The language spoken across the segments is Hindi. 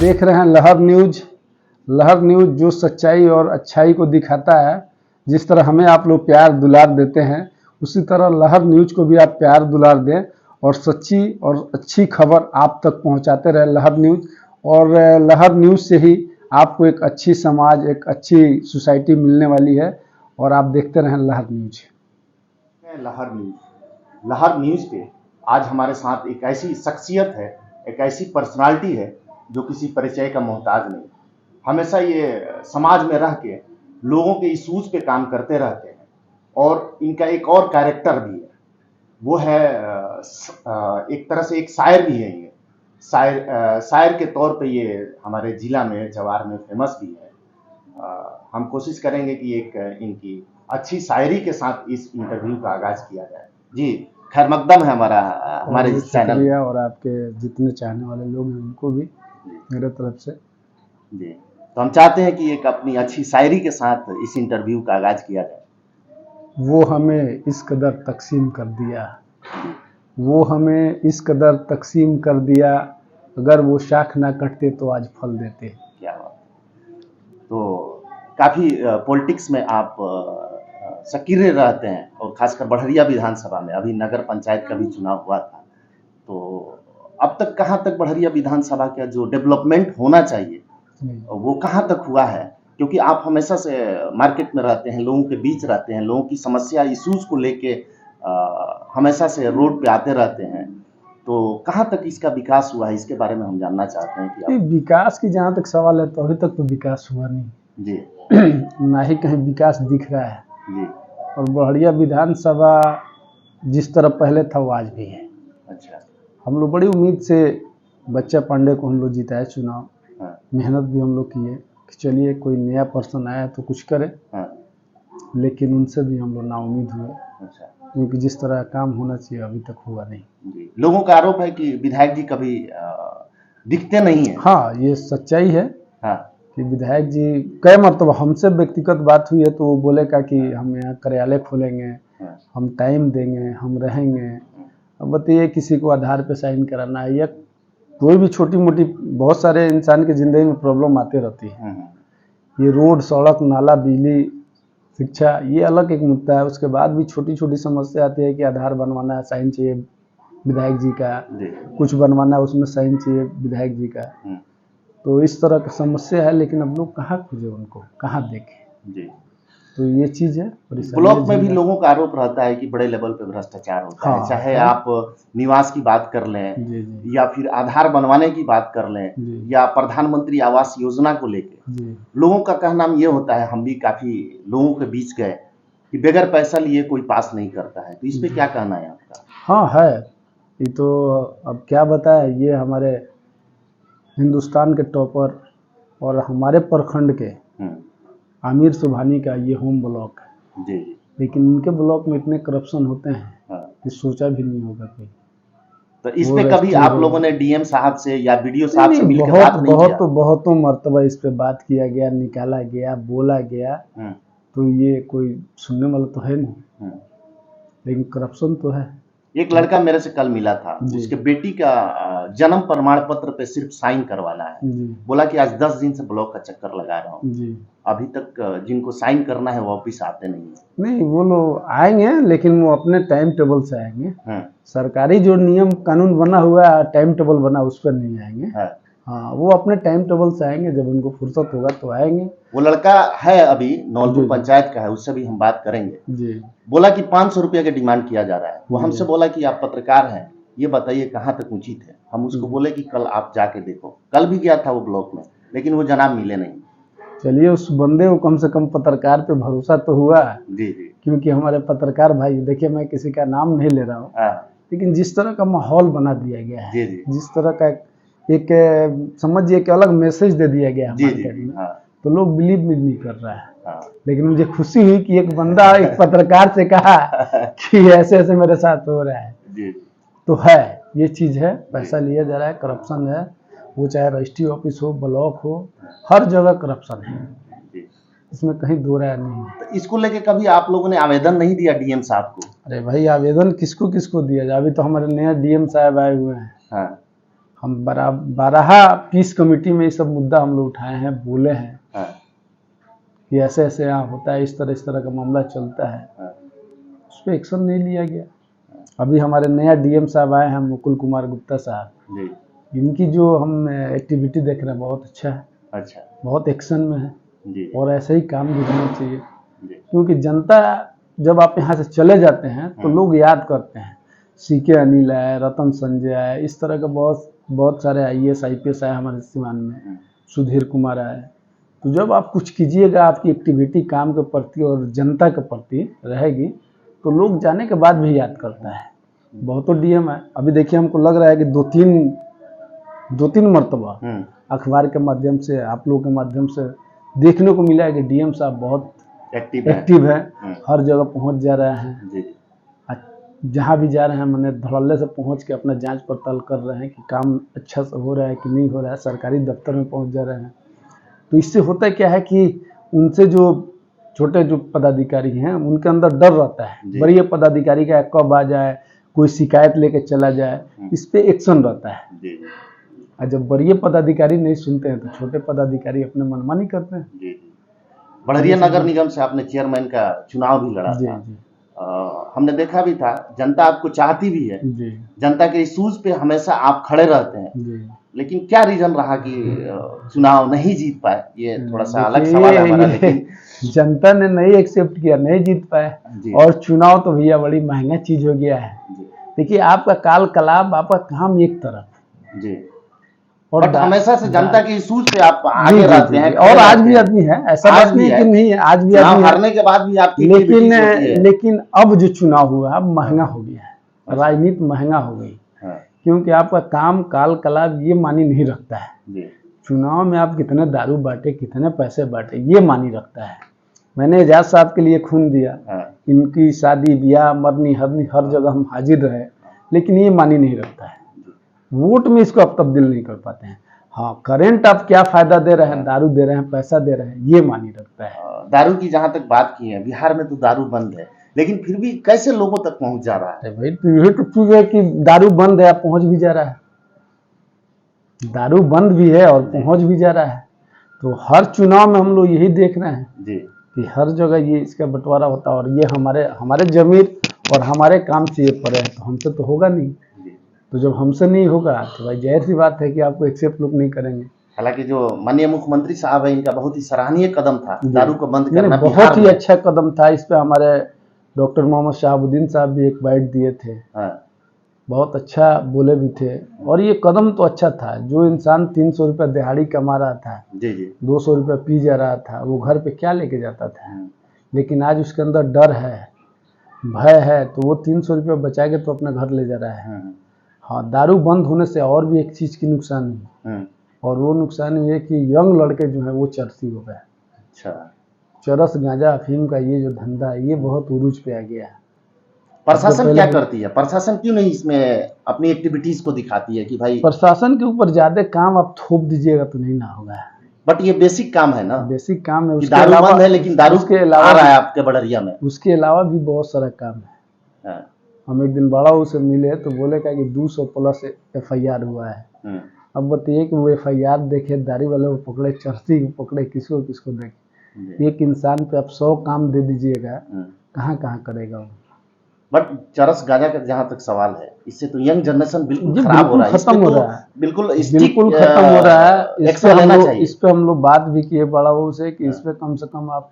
देख रहे हैं लहर न्यूज। लहर न्यूज जो सच्चाई और अच्छाई को दिखाता है, जिस तरह हमें आप लोग प्यार दुलार देते हैं, उसी तरह लहर न्यूज को भी आप प्यार दुलार दें और सच्ची और अच्छी खबर आप तक पहुंचाते रहे लहर न्यूज। और लहर न्यूज से ही आपको एक अच्छी समाज, एक अच्छी सोसाइटी मिलने वाली है। और आप देखते रहें लहर न्यूज। लहर न्यूज पे आज हमारे साथ एक ऐसी शख्सियत है, एक ऐसी पर्सनालिटी है जो किसी परिचय का मोहताज नहीं, हमेशा ये समाज में रह के लोगों के इश्यूज पे काम करते रहते हैं। और इनका एक और कैरेक्टर भी है, वो है एक तरह से एक शायर भी है। ये शायर के तौर पे ये हमारे जिला में, जवार में फेमस भी है। हम कोशिश करेंगे कि एक इनकी अच्छी शायरी के साथ इस इंटरव्यू का आगाज किया जाए। जी, खैर मकदम है हमारे इस चैनल। और आपके जितने चाहने वाले लोग हैं उनको भी मेरे तरफ से जी। तो हम चाहते हैं कि एक अपनी अच्छी शायरी के साथ इस इंटरव्यू का आगाज किया जाए। वो हमें इस कदर तकसीम कर दिया, वो हमें इस कदर तकसीम कर दिया, अगर वो शाख ना कटते तो आज फल देते। क्या बात। तो काफ़ी पॉलिटिक्स में आप सक्रिय रहते हैं, और खासकर बढ़िया विधानसभा में अभी नगर पंचायत का भी चुनाव हुआ था। तो अब तक कहाँ तक बढ़िया विधानसभा का जो डेवलपमेंट होना चाहिए वो कहाँ तक हुआ है? क्योंकि आप हमेशा से मार्केट में रहते हैं, लोगों के बीच रहते हैं, लोगों की समस्या इश्यूज को लेके हमेशा से रोड पे आते रहते हैं। तो कहाँ तक इसका विकास हुआ है, इसके बारे में हम जानना चाहते हैं कि विकास की जहाँ तक सवाल है तो अभी तक तो विकास हुआ नहीं जी। ना ही कहीं विकास दिख रहा है जी। और बढ़िया विधानसभा जिस तरह पहले था वो आज भी है। अच्छा। हम लोग बड़ी उम्मीद से बच्चा पांडे को हम लोग जिताए चुनाव। हाँ। मेहनत भी हम लोग किए कि चलिए कोई नया पर्सन आया तो कुछ करे। हाँ। लेकिन उनसे भी हम लोग नाउम्मीद हुए। अच्छा। क्योंकि जिस तरह काम होना चाहिए अभी तक हुआ नहीं। जी। लोगों का आरोप है कि विधायक जी कभी दिखते नहीं है। हाँ, ये सच्चाई है। हाँ। कि विधायक जी कई मरतबा हमसे व्यक्तिगत बात हुई है तो वो बोलेगा कि हम यहाँ कार्यालय खोलेंगे। हाँ। हम टाइम देंगे, हम रहेंगे। अब बताइए किसी को आधार पे साइन कराना है या कोई भी छोटी मोटी, बहुत सारे इंसान की ज़िंदगी में प्रॉब्लम आती रहती है। ये रोड, सड़क, नाला, बिजली, शिक्षा, ये अलग एक मुद्दा है। उसके बाद भी छोटी छोटी समस्या आती है कि आधार बनवाना है, साइन चाहिए विधायक जी का, कुछ बनवाना है उसमें साइन चाहिए विधायक जी का। तो इस तरह की समस्या है, लेकिन अब लोग कहाँ खोजे उनको, कहाँ देखें जी। तो ये चीज़ है। ब्लॉक में भी लोगों का आरोप रहता है कि बड़े लेवल पे भ्रष्टाचार होता है। चाहे आप निवास की बात कर लें या फिर आधार बनवाने की बात कर लें या प्रधानमंत्री आवास योजना को लेके लोगों का कहना ये होता है, हम भी काफी लोगों के बीच गए, कि बगैर पैसा लिए कोई पास नहीं करता है। तो इस पे क्या कहना है आपका? हाँ है, ये तो अब क्या बताए, ये हमारे हिंदुस्तान के टॉपर और हमारे प्रखंड के आमिर सुबहानी का ये होम ब्लॉक है जी। लेकिन उनके ब्लॉक में इतने करप्शन होते हैं कि सोचा भी नहीं होगा कोई। तो इस पे कभी आप लोगों ने डीएम साहब से या बीडीओ साहब से मिलकर बात नहीं किया? बहुतों मर्तबा इस पे बात किया गया, निकाला गया, बोला गया, तो ये कोई सुनने वाला तो है नहीं। लेकिन करप्शन तो है। एक लड़का मेरे से कल मिला था, उसके बेटी का जन्म प्रमाण पत्र पे सिर्फ साइन करवाना है। बोला कि आज 10 दिन से ब्लॉक का चक्कर लगा रहा हूँ, अभी तक जिनको साइन करना है वो ऑफिस आते नहीं है। नहीं, वो लोग आएंगे लेकिन वो अपने टाइम टेबल से आएंगे। सरकारी जो नियम कानून बना हुआ है, टाइम टेबल बना, उस पर नहीं आएंगे। हाँ, वो अपने टाइम टेबल से आएंगे, जब उनको फुर्सत होगा तो आएंगे। वो लड़का है अभी नौलपुर पंचायत का है, उससे भी हम बात करेंगे जी। बोला कि 500 रुपया का डिमांड किया जा रहा है। वो हमसे बोला कि आप पत्रकार हैं, ये बताइए कहाँ तक उचित है। हम उसको बोले कि कल आप जाके देखो। कल भी गया था वो ब्लॉक में, लेकिन वो जनाब मिले नहीं। चलिए, उस बंदे को कम से कम पत्रकार पे भरोसा तो हुआ जी जी। क्योंकि हमारे पत्रकार भाई, देखिए मैं किसी का नाम नहीं ले रहा हूँ, लेकिन जिस तरह का माहौल बना दिया गया है जी जी। जिस तरह का एक समझिए कि अलग मैसेज दे दिया गया है मार्केट में, तो लोग बिलीव भी नहीं कर रहा है। लेकिन मुझे खुशी हुई कि एक बंदा एक पत्रकार से कहा कि ऐसे ऐसे मेरे साथ हो रहा है जी। तो है, ये चीज है, पैसा लिया जा रहा है, करप्शन है, वो चाहे रजिस्ट्री ऑफिस हो, ब्लॉक हो, हर जगह करप्शन है, इसमें कहीं दो राय नहीं है। तो इसको लेके कभी आप लोगों ने आवेदन नहीं दिया डीएम साहब को? अरे भाई, आवेदन किसको किसको दिया जाए, अभी तो हमारे नए डीएम साहब आए हुए हैं। हम 12 पीस कमेटी में ये सब मुद्दा हम लोग उठाए हैं, बोले हैं हाँ, कि ऐसे ऐसे यहाँ होता है, इस तरह का मामला चलता है, हाँ, उस पर एक्शन नहीं लिया गया। अभी हमारे नया डीएम साहब आए हैं, मुकुल कुमार गुप्ता साहब, जी, इनकी जो हम एक्टिविटी देख रहे हैं बहुत अच्छा है, अच्छा, बहुत एक्शन में है जी, और ऐसे ही काम भी होना चाहिए। जी, क्योंकि जनता जब आप यहाँ से चले जाते हैं तो लोग याद करते हैं, सीके अनिल है, रतन संजय है, इस तरह के बहुत सारे आईएएस आईपीएस आए हमारे सीमान में, सुधीर कुमार आए। तो जब आप कुछ कीजिएगा, आपकी एक्टिविटी काम के प्रति और जनता के प्रति रहेगी तो लोग जाने के बाद भी याद करता है। बहुत तो डीएम है, अभी देखिए हमको लग रहा है कि दो तीन मरतबा अखबार के माध्यम से, आप लोगों के माध्यम से देखने को मिला है कि डीएम साहब बहुत एक्टिव है, हर जगह पहुंच जा रहे हैं, जी, जहाँ भी जा रहे हैं मैंने धड़ल्ले से पहुंच के अपना जांच पड़ताल कर रहे हैं कि काम अच्छा से हो रहा है कि नहीं हो रहा है, सरकारी दफ्तर में पहुंच जा रहे हैं। तो इससे होता क्या है कि उनसे जो छोटे जो पदाधिकारी हैं उनके अंदर डर रहता है, बड़े पदाधिकारी का कब आ जाए, कोई शिकायत लेके चला जाए, इस पे एक्शन रहता है। जी, और जब बड़े पदाधिकारी नहीं सुनते हैं तो छोटे पदाधिकारी अपने मनमानी करते हैं। जी, बड़हरिया नगर निगम से आपने चेयरमैन का चुनाव भी लड़ा जी था। जी हमने देखा भी था, जनता आपको चाहती भी है, जी जनता के इश्यूज पे हमेशा आप खड़े रहते हैं, जी। लेकिन क्या रीजन रहा कि चुनाव नहीं जीत पाए? ये थोड़ा सा अलग सवाल है हमारा, लेकिन जनता ने नहीं एक्सेप्ट किया, नहीं जीत पाए। और चुनाव तो भैया बड़ी महंगा चीज हो गया है। देखिए आपका काल कलाब, आपका काम एक तरफ जी, और बट हमेशा से जनता के इश्यूज पे आप आगे रहते हैं, और आज भी आदमी है, ऐसा बात नहीं है कि नहीं है, आज भी आदमी हारने के बाद भी आपकी लेकिन अब जो चुनाव हुआ अब महंगा हो गया है, राजनीति महंगा हो गई, क्योंकि आपका काम काल कलाब ये मानी नहीं रखता है। चुनाव में आप कितने दारू बांटे, कितने पैसे बांटे, ये मानी रखता है। मैंने एजाज साहब के लिए खून दिया, इनकी शादी ब्याह मरनी हरनी हर जगह हम हाजिर रहे, लेकिन ये मानी नहीं रखता है। वोट में इसको आप तब्दील नहीं कर पाते हैं। हाँ, करेंट आप क्या फायदा दे रहे हैं, दारू दे रहे हैं, पैसा दे रहे हैं, ये मानी रखता है। दारू की जहां तक बात की है, बिहार में तो दारू बंद है, लेकिन फिर भी कैसे लोगों तक पहुंच जा रहा है? भाई तो यही तो चीज है कि दारू बंद है, पहुंच भी जा रहा है, दारू बंद भी है और पहुंच भी जा रहा है। तो हर चुनाव में हम लोग यही देख रहे हैं जी, कि हर जगह ये इसका बंटवारा होता है, और ये हमारे जमीर और हमारे काम से ये परे है, तो हमसे तो होगा नहीं। तो जब हमसे नहीं होगा तो भाई जाहिर सी बात है कि आपको एक्सेप्ट लोग नहीं करेंगे। हालांकि जो माननीय मुख्यमंत्री साहब है, इनका बहुत ही सराहनीय कदम था दारू को बंद करना, बहुत ही अच्छा कदम था। इस पे हमारे डॉक्टर मोहम्मद शहाबुद्दीन साहब भी एक बाइट दिए थे, बहुत अच्छा बोले भी थे। और ये कदम तो अच्छा था, जो इंसान 300 रुपये दिहाड़ी कमा रहा था, 200 रुपये पी जा रहा था, वो घर पे क्या लेके जाता था, लेकिन आज उसके अंदर डर है, भय है, तो वो 300 रुपये बचा के तो अपने घर ले जा रहा है। हाँ, दारू बंद होने से और भी एक चीज़ की नुकसान हुई, और वो नुकसान ये कि यंग लड़के जो है वो चरसी हो गए। अच्छा, चरस गांजा अफीम का ये जो धंधा है ये बहुत उरूज पे आ गया है। प्रशासन क्या करती है? प्रशासन क्यों नहीं इसमें अपनी एक्टिविटीज को दिखाती है कि भाई? प्रशासन के ऊपर ज्यादा काम आप थोप दीजिएगा तो नहीं ना होगा। बट ये बेसिक काम है ना, बेसिक काम है। उसके दारू बंद है, लेकिन दारू के अलावा आ रहा है आपके बड़हरिया में, उसके अलावा भी बहुत सारा काम है। हम एक दिन बड़ा से मिले तो बोले क्या कि 200 प्लस FIR हुआ है। अब बताइए कि वो FIR देखे, दारू वाले को पकड़े, चरसी को पकड़े, किसको देखे। एक इंसान पे आप 100 काम दे दीजिएगा, कहाँ कहाँ करेगा वो। बट चरस गांजा का जहाँ तक सवाल है, इससे तो यंग जनरेशन बिल्कुल खराब हो रहा है, खत्म हो रहा है, बिल्कुल खत्म हो रहा है। इस पे हम लोग बात भी किए बड़ा वो से कि इस पे कम से कम आप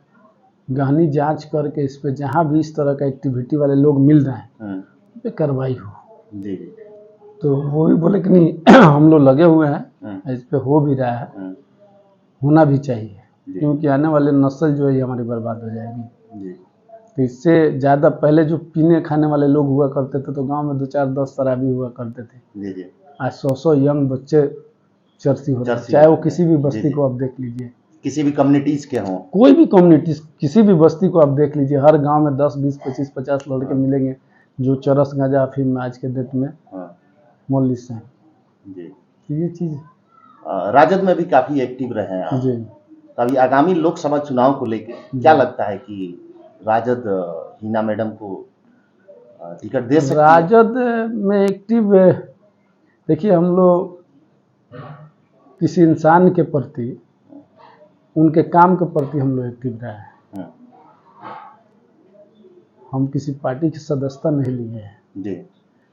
गहनी जांच करके इस पे जहाँ भी इस तरह का एक्टिविटी वाले लोग मिल रहे हैं उस पे कार्रवाई हो। जी, तो वो भी बोले कि नहीं हम लोग लगे हुए हैं, इस पे हो भी रहा है, होना भी चाहिए, क्योंकि आने वाले नस्ल जो है हमारी बर्बाद हो जाएगी। तो इससे ज़्यादा पहले जो पीने खाने वाले लोग हुआ करते थे तो गांव में 2-4-10 शराबी हुआ करते थे, आज 100 यंग बच्चे चरसी होते हैं, चाहे वो किसी भी बस्ती को आप देख लीजिए, किसी भी कम्युनिटीज के हों, कोई भी कम्युनिटीज, किसी भी बस्ती को आप देख लीजिए, हर गांव में 10, 20, 25, 50 लड़के मिलेंगे जो चरस गांजा अफीम में आज के डेट में मुल्लिस हैं। ये चीज़ राजद में भी काफी एक्टिव रहे हैं जी। अभी आगामी लोकसभा चुनाव को लेकर क्या लगता है कि राजद हिना मैडम को टिकट दे सकती है? राजद में एक्टिव देखिए, हम लोग किसी इंसान के प्रति, उनके काम के प्रति हम लोग एक्टिव रहे हैं। हम किसी पार्टी की सदस्यता नहीं लिए हैं जी।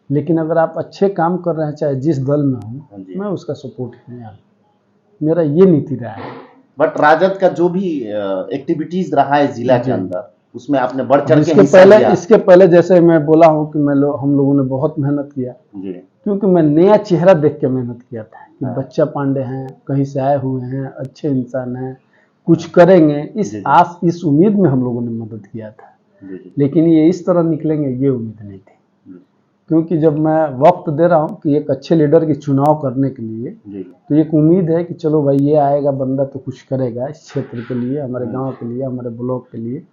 लेकिन अगर आप अच्छे काम कर रहे हैं चाहे जिस दल में हूँ जी। मैं उसका सपोर्ट करने वाला, मेरा ये नीति रहा है। बट राजद का जो भी एक्टिविटीज रहा है जिला के अंदर, उसमें आपने बढ़ चढ़ के इसके हिस्सा पहले लिया। इसके पहले जैसे मैं बोला हूँ कि हम लोगों ने बहुत मेहनत किया जी। क्योंकि मैं नया चेहरा देख के मेहनत किया था कि हाँ। बच्चा पांडे हैं, कहीं से आए हुए हैं, अच्छे इंसान हैं, कुछ करेंगे, इस जी। आस इस उम्मीद में हम लोगों ने मदद किया था। जी। लेकिन ये इस तरह निकलेंगे ये उम्मीद नहीं थी, क्योंकि जब मैं वक्त दे रहा हूँ कि एक अच्छे लीडर की चुनाव करने के लिए जी। तो एक उम्मीद है कि चलो भाई ये आएगा बंदा तो कुछ करेगा इस क्षेत्र के लिए, हमारे गांव के लिए, हमारे ब्लॉक के लिए।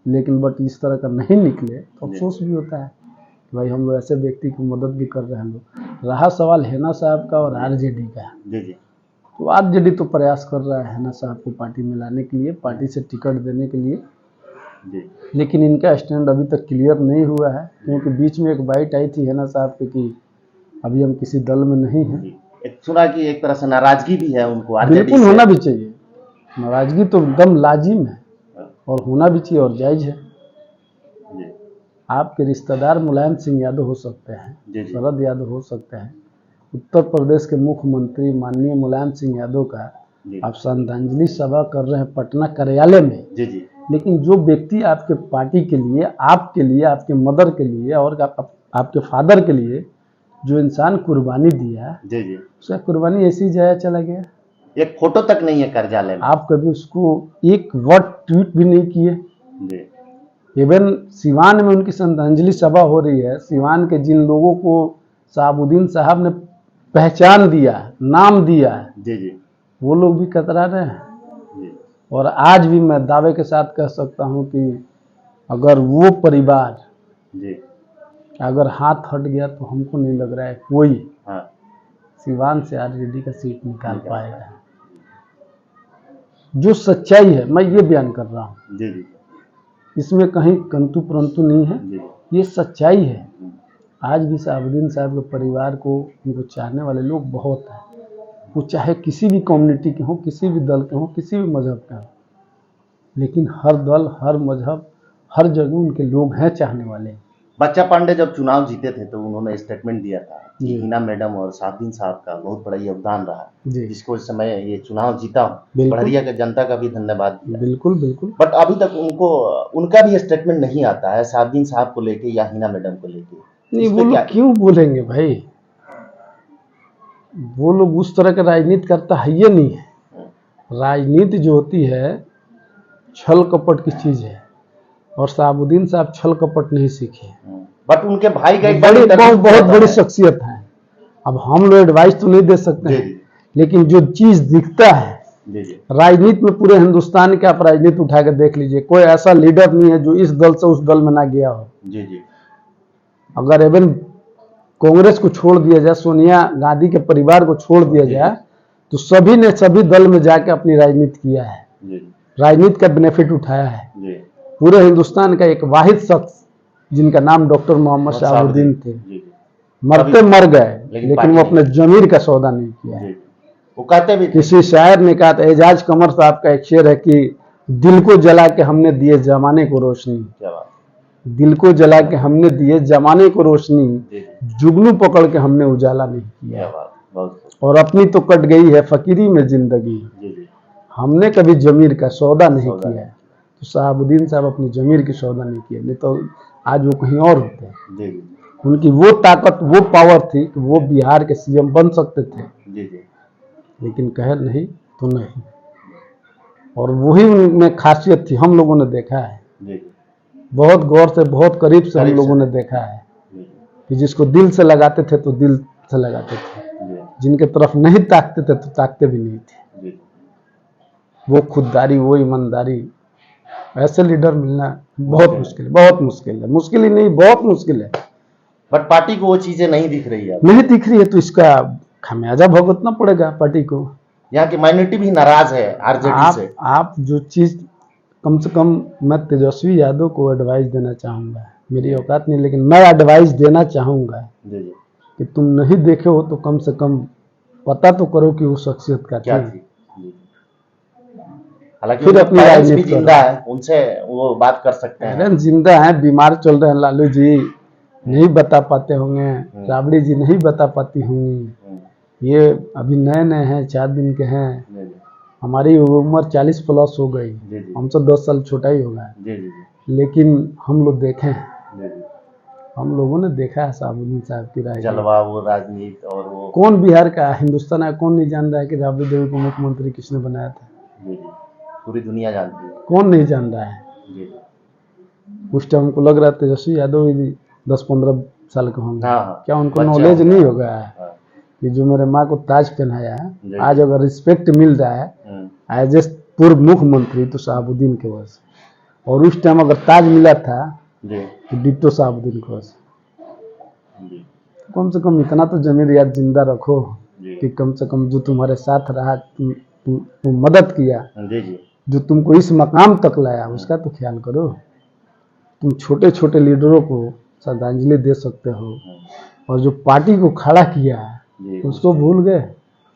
लेकिन बट इस तरह का नहीं निकले तो अफसोस भी होता है कि भाई हम लोग ऐसे व्यक्ति की मदद भी कर रहे हैं। लोग रहा सवाल हेना साहब का और आरजेडी का, तो आरजेडी तो प्रयास कर रहा है हेना साहब को पार्टी में लाने के लिए, पार्टी से टिकट देने के लिए, लेकिन इनका स्टैंड अभी तक क्लियर नहीं हुआ है क्योंकि बीच में एक बाइट आई थी हेना साहब की कि अभी हम किसी दल में नहीं हैं। सुना कि एक तरह से नाराजगी भी है उनको बिल्कुल होना भी चाहिए, नाराजगी तो एकदम लाजिम है और होना भी चाहिए और जायज है। आपके रिश्तेदार मुलायम सिंह यादव हो सकते हैं, शरद यादव हो सकते हैं, उत्तर प्रदेश के मुख्यमंत्री माननीय मुलायम सिंह यादव का आप श्रद्धांजलि सभा कर रहे हैं पटना कार्यालय में। लेकिन जो व्यक्ति आपके पार्टी के लिए, आपके मदर के लिए और आपके फादर के लिए जो इंसान कुर्बानी दिया, उसका कुर्बानी ऐसी जाया चला गया। एक फोटो तक नहीं है कार्यालय में, आप कभी उसको एक वर्ड ट्वीट भी नहीं किए। इवन सिवान में उनकी श्रद्धांजलि सभा हो रही है, सिवान के जिन लोगों को शहाबुद्दीन साहब ने पहचान दिया, नाम दिया है, वो लोग भी कतरा रहे हैं। और आज भी मैं दावे के साथ कह सकता हूं कि अगर वो परिवार अगर हाथ हट गया तो हमको नहीं लग रहा है कोई सिवान से आरजेडी का सीट निकाल पाएगा। जो सच्चाई है मैं ये बयान कर रहा हूँ, इसमें कहीं कंतु परंतु नहीं है, ये सच्चाई है। आज भी शहाबुद्दीन साहब के परिवार को, उनको चाहने वाले लोग बहुत हैं, वो चाहे किसी भी कम्युनिटी के हों, किसी भी दल के हों, किसी भी मजहब के हों, लेकिन हर दल, हर मजहब, हर जगह उनके लोग हैं चाहने वाले। बच्चा पांडे जब चुनाव जीते थे तो उन्होंने स्टेटमेंट दिया था कि हिना मैडम और शहाबुद्दीन साहब का बहुत बड़ा योगदान रहा, जिसको इस समय ये चुनाव जीता हूँ, बढ़िया के जनता का भी धन्यवाद दिया। बिल्कुल बिल्कुल। बट अभी तक उनका भी स्टेटमेंट नहीं आता है शहाबुद्दीन साहब को लेके या हिना मैडम को लेके। नहीं, वो लोग क्यों बोलेंगे भाई, वो लोग उस तरह का राजनीति करता है ये नहीं है। राजनीति जो होती है छल कपट की चीज है और शहाबुद्दीन साहब छल कपट नहीं सीखे, बट उनके भाई का बहुत बड़ी शख्सियत है। अब हम लोग एडवाइस तो नहीं दे सकते हैं, लेकिन जो चीज दिखता है राजनीति में, पूरे हिंदुस्तान के आप राजनीति उठा के देख लीजिए, कोई ऐसा लीडर नहीं है जो इस दल से उस दल में ना गया हो। अगर एवं कांग्रेस को छोड़ दिया जाए, सोनिया गांधी के परिवार को छोड़ दिया जाए, तो सभी ने सभी दल में जाके अपनी राजनीति किया है, राजनीति का बेनिफिट उठाया है। पूरे हिंदुस्तान का एक वाहिद शख्स जिनका नाम डॉक्टर मोहम्मद शहाबुद्दीन थे, मरते मर गए, लेकिन वो अपने जमीर का सौदा नहीं किया है। वो कहते भी, किसी शायर ने कहा था, एजाज कमर साहब का एक शेर है कि दिल को जला के हमने दिए जमाने को रोशनी, दिल को जला के हमने दिए जमाने को रोशनी, जुगनू पकड़ के हमने उजाला नहीं किया, और अपनी तो कट गई है फकीरी में जिंदगी, हमने कभी जमीर का सौदा नहीं किया है। तो शहाबुद्दीन साहब अपनी जमीर की सौदा नहीं किया, नहीं तो आज वो कहीं और होते हैं। उनकी वो ताकत, वो पावर थी कि वो बिहार के सीएम बन सकते थे, लेकिन कह नहीं तो नहीं। और वही उनमें खासियत थी, हम लोगों ने देखा है, बहुत गौर से, बहुत करीब से हम लोगों ने देखा है कि जिसको दिल से लगाते थे तो दिल से लगाते थे, जिनके तरफ नहीं ताकते थे तो ताकते भी नहीं थे। वो खुददारी, वो ईमानदारी, ऐसे लीडर मिलना बहुत मुश्किल है, बहुत मुश्किल है, मुश्किल ही नहीं बहुत मुश्किल है। बट पार्टी को वो चीजें नहीं दिख रही है, नहीं दिख रही है, तो इसका खामियाजा भुगतना पड़ेगा पार्टी को। यहाँ की माइनॉरिटी भी नाराज है आरजेडी से। आप जो चीज, कम से कम मैं तेजस्वी यादव को एडवाइस देना चाहूंगा, मेरी औकात नहीं, लेकिन मैं एडवाइस देना चाहूंगा कि तुम नहीं देखे हो तो कम से कम पता तो करो कि वो शख्सियत का क्या थी। थी? हालांकि फिर उनके अपनी पेरेंट्स भी राजनीति जिंदा है, उनसे वो बात कर सकते हैं। पेरेंट्स जिंदा हैं, बीमार चल रहे हैं, लालू जी नहीं बता पाते होंगे, राबड़ी जी नहीं बता पाती होंगी, ये अभी नए नए हैं, 4 दिन के हैं, हमारी उम्र 40 प्लस हो गई, हमसे 10 साल छोटा ही होगा, लेकिन हम लोग देखे हैं, हम लोगों ने देखा है शहाबुद्दीन साहब की राजनीति, जलवा, वो राजनीति, और वो कौन बिहार का, हिंदुस्तान का कौन नहीं जान रहा है कि राबड़ी देवी को मुख्यमंत्री किसने बनाया था? पूरी दुनिया जानती है। कौन नहीं जान रहा है? उस टाइम हमको लग रहा है तेजस्वी यादव ही 10-15 साल के होंगे। क्या उनको नॉलेज नहीं हो गया है कि जो मेरे माँ को ताज पहनाया है, आज अगर रिस्पेक्ट मिल रहा है एज ए पूर्व मुख्यमंत्री तो शहाबुद्दीन के वजह से, और उस टाइम अगर ताज मिला था तो डिट्टो शहाबुद्दीन के वजह से। कम से कम इतना तो जमीर याद जिंदा रखो कि कम से कम जो तुम्हारे साथ रहा, तुम मदद किया, जो तुमको इस मकाम तक लाया, उसका तो ख्याल करो। तुम छोटे छोटे लीडरों को श्रद्धांजलि दे सकते हो, और जो पार्टी को खड़ा किया है उसको भूल गए।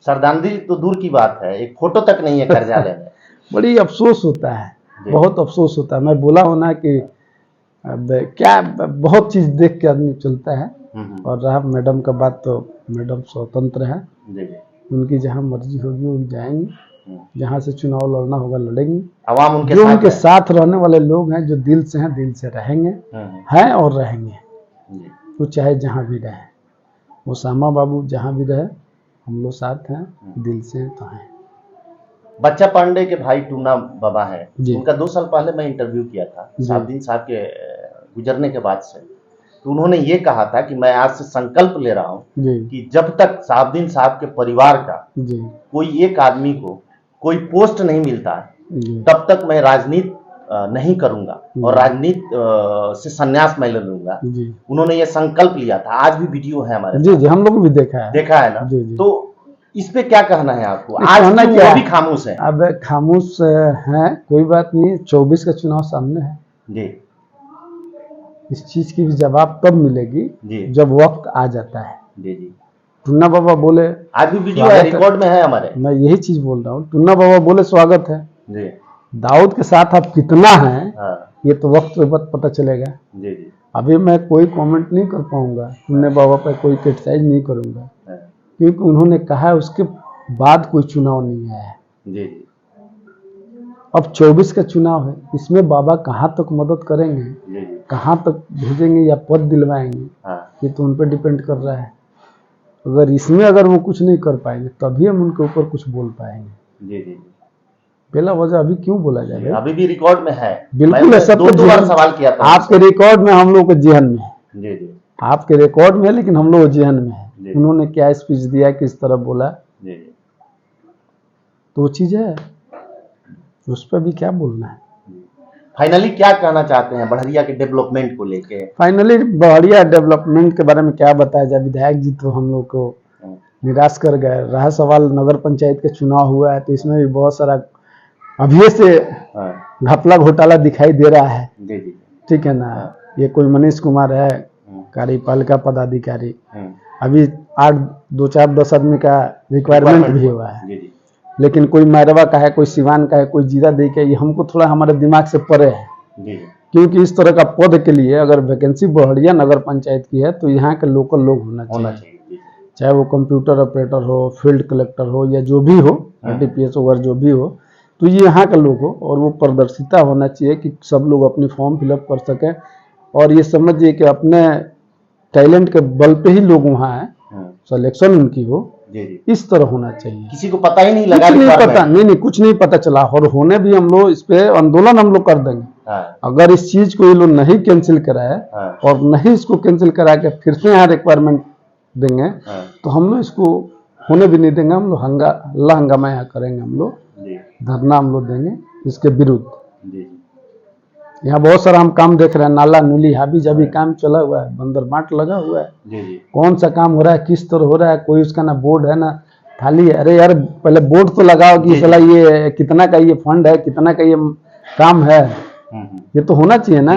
श्रद्धांजलि तो दूर की बात है, एक फोटो तक नहीं है कार्यालय में। बड़ी अफसोस होता है, बहुत अफसोस होता है। मैं बोला हूँ ना कि अब क्या बहुत चीज देख के आदमी चलता है, और रहा मैडम का बात, तो मैडम स्वतंत्र है, उनकी जहाँ मर्जी होगी वो जाएंगी, जहाँ से चुनाव लड़ना होगा लड़ेंगी। आवाम उनके जो साथ उनके साथ रहने वाले लोग हैं, जो दिल से हैं, दिल से रहेंगे, हैं और रहेंगे, वो चाहे जहाँ भी रहे, वो श्यामा बाबू जहाँ भी रहे, हम लोग साथ हैं, दिल से तो हैं। बच्चा पांडे के भाई टूना बाबा है, जी। उनका 2 साल पहले मैं इंटरव्यू किया था शहाबुद्दीन साहब के गुजरने के बाद से, तो उन्होंने ये कहा था कि मैं आज से संकल्प ले रहा हूँ कि जब तक शहाबुद्दीन साहब के परिवार का कोई एक आदमी को कोई पोस्ट नहीं मिलता है, तब तक मैं राजनीति नहीं करूंगा, और राजनीति से संन्यास मैं ले लूंगा। उन्होंने ये संकल्प लिया था, आज भी वीडियो है हमारे जी, हम लोग भी देखा है ना। तो इस पे क्या कहना है आपको? आज क्या भी खामोश है? अब खामोश है, कोई बात नहीं, 24 का चुनाव सामने है जी। इस चीज की भी जवाब तब मिलेगी जब वक्त आ जाता है। जी। टुन्ना बाबा बोले, आज भी वीडियो है, रिकॉर्ड में है हमारे। मैं यही चीज बोल रहा हूँ, टुन्ना बाबा बोले स्वागत है जी। दाऊद के साथ आप कितना हैं, ये तो वक्त पे पता चलेगा। जी। अभी मैं कोई कमेंट नहीं कर पाऊंगा, टुन्ना बाबा पे कोई क्रिटिसाइज नहीं करूंगा, क्योंकि उन्होंने कहा उसके बाद कोई चुनाव नहीं आया है। जी। अब 24 का चुनाव है, इसमें बाबा कहाँ तक मदद करेंगे, कहाँ तक भेजेंगे या पद दिलवाएंगे, ये तो उन पर डिपेंड कर रहा है। अगर इसमें अगर वो कुछ नहीं कर पाएंगे तभी हम उनके ऊपर कुछ बोल पाएंगे। जी। पहला वजह अभी क्यों बोला जाएगा? अभी भी रिकॉर्ड में है, बिल्कुल है, सब दो बार सवाल किया था आपके रिकॉर्ड में, हम लोग के जेहन में है। जी। आपके रिकॉर्ड में है, लेकिन हम लोग जेहन में है। उन्होंने क्या स्पीच दिया, किस तरह बोला, तो चीज है, उस पर भी क्या बोलना है। फाइनली क्या कहना चाहते हैं बढ़िया के डेवलपमेंट को लेके? फाइनली बढ़िया डेवलपमेंट के बारे में क्या बताया जाए, विधायक जी तो हम लोग को निराश कर गए। रहा सवाल नगर पंचायत के चुनाव हुआ है, तो इसमें भी बहुत सारा अभी से घपला घोटाला दिखाई दे रहा है। ठीक है ना। ये कोई मनीष कुमार है, कार्यपालिका पदाधिकारी, अभी 8-2-4-10 आदमी का रिक्वायरमेंट भी हुआ है, लेकिन कोई मैरवा का है, कोई सिवान का है, कोई जीरा दे के, ये हमको थोड़ा हमारे दिमाग से परे है। क्योंकि इस तरह का पद के लिए अगर वैकेंसी बढ़िया नगर पंचायत की है तो यहाँ के लोकल लोग होना चाहिए, चाहे वो कंप्यूटर ऑपरेटर हो, फील्ड कलेक्टर हो, या जो भी हो, DPS वगैरह जो भी हो, तो ये यहाँ के लोग हो, और वो पारदर्शिता होना चाहिए कि सब लोग अपनी फॉर्म फिलअप कर सकें, और ये समझिए कि अपने टैलेंट के बल पे ही लोग वहाँ हैं, सिलेक्शन उनकी हो, इस तरह होना चाहिए। किसी को पता ही नहीं लगा, कुछ नहीं पता, नहीं कुछ नहीं पता चला, और होने भी हम लोग इस पे आंदोलन हम लोग कर देंगे। अगर इस चीज को ये लोग नहीं कैंसिल कराए, और नहीं इसको कैंसिल करा के फिर से यहाँ रिक्वायरमेंट देंगे, तो हम लोग इसको होने भी नहीं देंगे। हम लोग हंगामा यहाँ करेंगे, हम लोग धरना हम लोग देंगे इसके विरुद्ध। यहाँ बहुत सारा हम काम देख रहे हैं, नाला नुली हाबी जाबी काम चला हुआ है, बंदर बाट लगा हुआ है। कौन सा काम हो रहा है, किस तरह हो रहा है, कोई उसका ना बोर्ड है ना थाली है। अरे यार पहले बोर्ड तो लगाओ कि साला ये कितना का ये फंड है, कितना का ये काम है, ये तो होना चाहिए ना।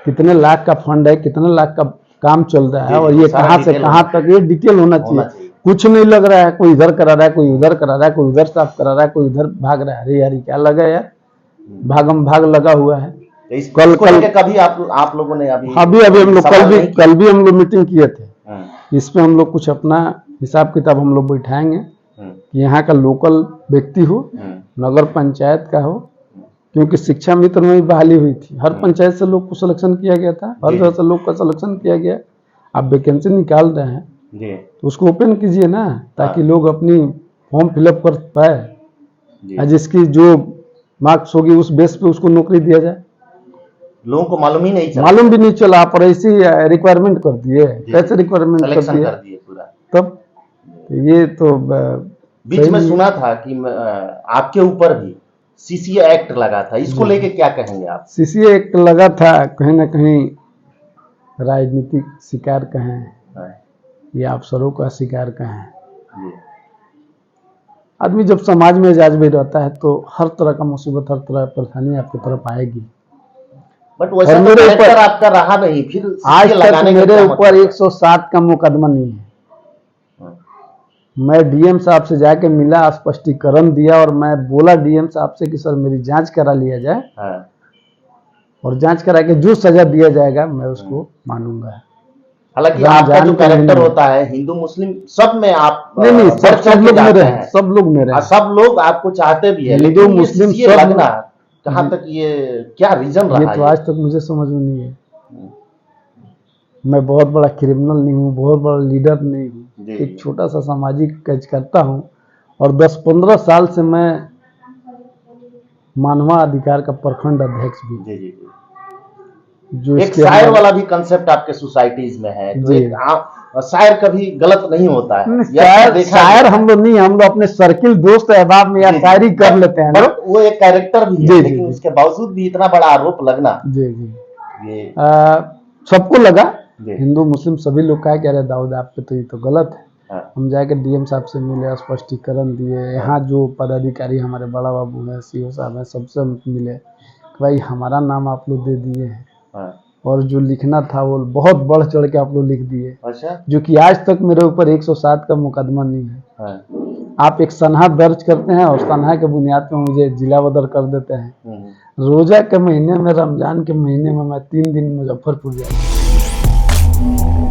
कितने लाख का फंड है, कितने लाख का काम चल रहा है, और ये कहाँ से कहाँ तक, ये डिटेल होना चाहिए। कुछ नहीं लग रहा है, कोई इधर करा रहा है, कोई उधर करा रहा है, कोई उधर साफ करा रहा है, कोई उधर भाग रहा है। अरे यार ये क्या लगा यार, भागम भाग लगा हुआ है। तो कल इसको लेके कभी आप लोगों ने अभी अभी हम लोग सवाल नहीं किया? कल भी हम लोग मीटिंग किए थे। हाँ, इस पे हम लोग कुछ अपना हिसाब किताब हम लोग बैठाएंगे हाँ, कि यहाँ का लोकल व्यक्ति हो, हाँ, नगर पंचायत का हो, क्योंकि शिक्षा मित्र में भी बहाली हुई थी। हर पंचायत से लोग को सिलेक्शन किया गया था, हर जगह से लोग का सिलेक्शन किया गया। आप वैकेंसी निकाल रहे हैं जी, तो उसको ओपन कीजिए ना, ताकि हाँ। लोग अपनी फॉर्म फिलअप कर पाए, जी। और जिसकी जो मार्क्स होगी उस बेस पे उसको नौकरी दिया जाए। लोगों को मालूम ही नहीं चला, मालूम भी नहीं चला, पर ऐसी रिक्वायरमेंट कर दिए। जी। कैसे रिक्वायरमेंट कर सिलेक्शन दिए कर दिए पूरा। तब? तो ये तो बीच में सुना था कि आपके ऊपर भी सीसीए एक्ट लगा था, इसको लेके क्या कहेंगे आप? सीसीए एक्ट लगा था, कहीं ना कहीं राजनीतिक शिकार कहें हाँ, या अफसरों का शिकार कहें। जी, आदमी जब समाज में एजाज भी रहता है तो हर तरह का मुसीबत, हर तरह की परेशानी आपकी तरफ आएगी। बट वैसा और तो मेरे कैरेक्टर ऊपर आपका रहा नहीं, फिर आज CCA तक लगाने का मेरे क्या ऊपर मतलब? 107 का मुकदमा नहीं है। हाँ, मैं डीएम साहब से जाके मिला, स्पष्टीकरण दिया, और मैं बोला डीएम साहब से कि सर मेरी जांच करा लिया जाए, हाँ, और जांच करा के जो सजा दिया जाएगा मैं उसको मानूंगा। हालांकि राम आपका जान जो के कैरेक्टर महीने में। होता है हिंदू मुस्लिम सब में आप नहीं बढ़ चढ़ सब के लोग जाते मेरे हैं, हैं, सब लोग मेरे हैं। सब लोग आपको चाहते भी है, हिंदू, लेकिन ये मुस्लिम CCA सब लगना कहाँ तक, ये क्या रीजन ये रहा तो आज तक मुझे समझ में नहीं है। मैं बहुत बड़ा क्रिमिनल नहीं हूँ, बहुत बड़ा लीडर नहीं हूँ, जी, एक छोटा सा सामाजिक कार्य करता हूँ, और 10-15 साल से मैं मानवा अधिकार का प्रखंड अध्यक्ष भी हूँ। जी, जी, जी। जो एक इसके शायर अंदर- वाला भी कंसेप्ट आपके सोसाइटीज में है, तो जी। एक शायर कभी गलत नहीं होता है। नहीं, यह शायर देखा शायर गया है। हम लोग नहीं, हम लोग अपने सर्किल दोस्त अहबाब में या जी, जी। शायरी कर लेते हैं ना। बट वो एक कैरेक्टर भी जी, है, जी, लेकिन जी। उसके बावजूद भी इतना बड़ा आरोप लगना, जी जी ये सबको लगा, जी, हिंदू मुस्लिम सभी लोग कहा कि अरे दाऊद आप पे तो ये तो गलत है। हाँ, हम जाके डीएम साहब से मिले, स्पष्टीकरण दिए, यहाँ जो पदाधिकारी हमारे बड़ा बाबू हैं, सीओ साहब हैं, सबसे मिले, भाई हमारा नाम आप लोग दे दिए हैं, हाँ, और जो लिखना था वो बहुत बढ़ चढ़ के आप लोग लिख दिए, अच्छा, जो कि आज तक मेरे ऊपर 107 का मुकदमा नहीं है। हाँ, आप एक सनहा दर्ज करते हैं और सनहा के बुनियाद पर मुझे जिला बदर कर देते हैं। रोजा के महीने में, रमजान के महीने में मैं 3 दिन मुजफ्फरपुर जाता हूँ।